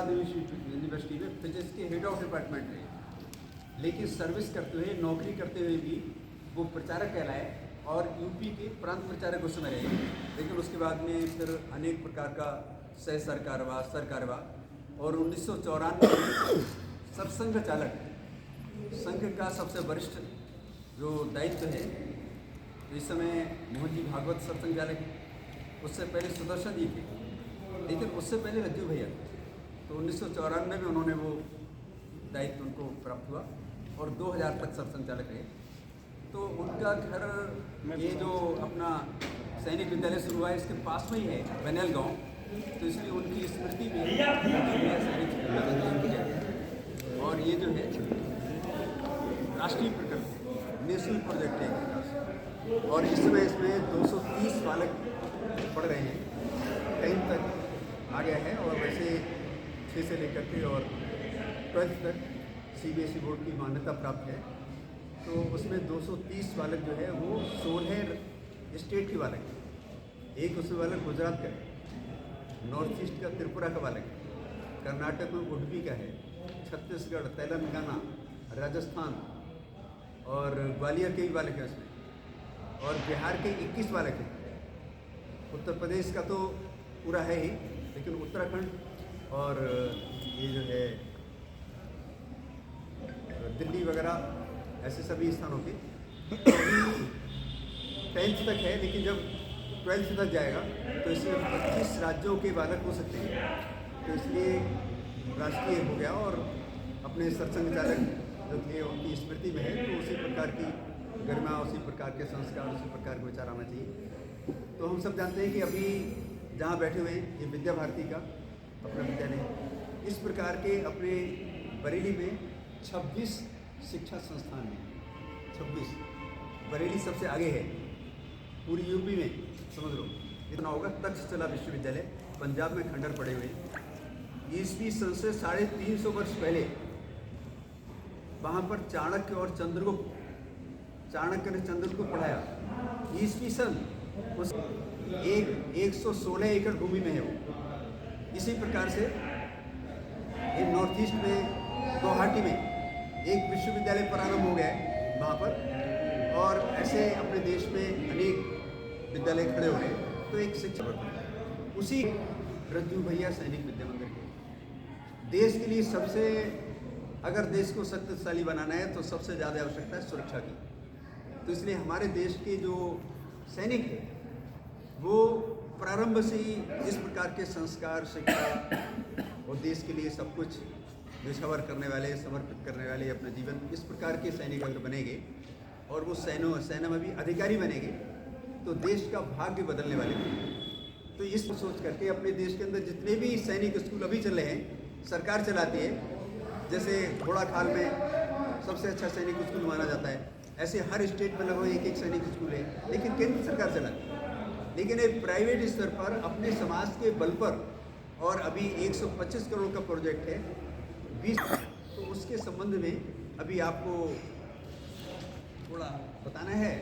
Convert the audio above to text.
University में physics के head of department रहे, लेकिन सर्विस करते हुए, नौकरी करते हुए भी वो प्रचारक कहलाए और यूपी के प्रांत प्रचारक उस समय रहे। लेकिन उसके बाद में फिर अनेक प्रकार का सह सरकार हुआ और 1994 में सरसंघ चालक, संघ का सबसे वरिष्ठ जो दायित्व है, तो इस समय मोहन जी भागवत सरसंघ चालक हैं। उससे पहले सुदर्शन जी थे, लेकिन उससे पहले रज्जू भैया थे। तो 1994 में उन्होंने वो दायित्व उनको प्राप्त हुआ और 2000 तक सरसंघ चालक रहे। तो उनका घर ये जो अपना सैनिक विद्यालय शुरू हुआ है इसके पास में ही है, बनेल गांव। तो इसलिए उनकी स्मृति में और ये जो है राष्ट्रीय प्रकल्प नेशनल प्रोजेक्ट है और इस समय इसमें 230 बालक पढ़ रहे हैं, 10th तक आ गया है और वैसे 6 से लेकर के और 12th तक CBSE बोर्ड की मान्यता प्राप्त है। तो उसमें 230 बालक जो है वो 16 स्टेट के बालक हैं। एक उसमें बालक गुजरात का है, नॉर्थ ईस्ट का त्रिपुरा का बालक है, कर्नाटक में उडुपी का है, छत्तीसगढ़, तेलंगाना, राजस्थान और ग्वालियर के भी बालक हैं उसमें, और बिहार के 21 बालक हैं। उत्तर प्रदेश का तो पूरा है ही, लेकिन उत्तराखंड और ये जो है दिल्ली वगैरह ऐसे सभी स्थानों के अभी 10th तक है, लेकिन जब 12th तक जाएगा तो इसमें 25 राज्यों के बालक हो सकते हैं। तो इसलिए राष्ट्रीय हो गया और अपने सरसंघ चालक जो थे उनकी स्मृति में है, तो उसी प्रकार की गरिमा, उसी प्रकार के संस्कार, उसी प्रकार के विचार आना चाहिए। तो हम सब जानते हैं कि अभी जहाँ बैठे हुए हैं ये विद्या भारती का अपना विद्यालय, इस प्रकार के अपने बरेली में 26 शिक्षा संस्थान हैं। 26, बरेली सबसे आगे है पूरी यूपी में, समझ लो इतना होगा। तक्षशिला विश्वविद्यालय पंजाब में खंडर पड़े हुए, ईस्वी सन से 350 वर्ष पहले वहाँ पर चाणक्य और चंद्रगुप्त, चाणक्य ने चंद्रगुप्त को पढ़ाया। ईस्वी सन उस 116 एकड़ भूमि में है वो। इसी प्रकार से ये नॉर्थ ईस्ट में गुवाहाटी में एक विश्वविद्यालय प्रारंभ हो गया है वहाँ पर, और ऐसे अपने देश में अनेक विद्यालय खड़े हो रहे हैं। तो एक शिक्षा उसी रज्जू भैया सैनिक विद्या मंदिर के देश के लिए सबसे, अगर देश को शक्तिशाली बनाना है तो सबसे ज़्यादा आवश्यकता है सुरक्षा की। तो इसलिए हमारे देश के जो सैनिक हैं वो प्रारंभ से ही इस प्रकार के संस्कार, शिक्षा और देश के लिए सब कुछ निछावर करने वाले, समर्पित करने वाले अपना जीवन, इस प्रकार के सैनिक अगर बनेंगे और वो सेना में भी अधिकारी बनेंगे तो देश का भाग्य बदलने वाले हैं। तो इस सोच करके अपने देश के अंदर जितने भी सैनिक स्कूल अभी चल रहे हैं, सरकार चलाती है। जैसे घोड़ाखाल में सबसे अच्छा सैनिक स्कूल माना जाता है, ऐसे हर स्टेट में लगभग एक सैनिक स्कूल है, लेकिन केंद्र सरकार चलाती है। लेकिन एक प्राइवेट स्तर पर अपने समाज के बल पर, और अभी 125 करोड़ का प्रोजेक्ट है 20, तो उसके संबंध में अभी आपको थोड़ा बताना है।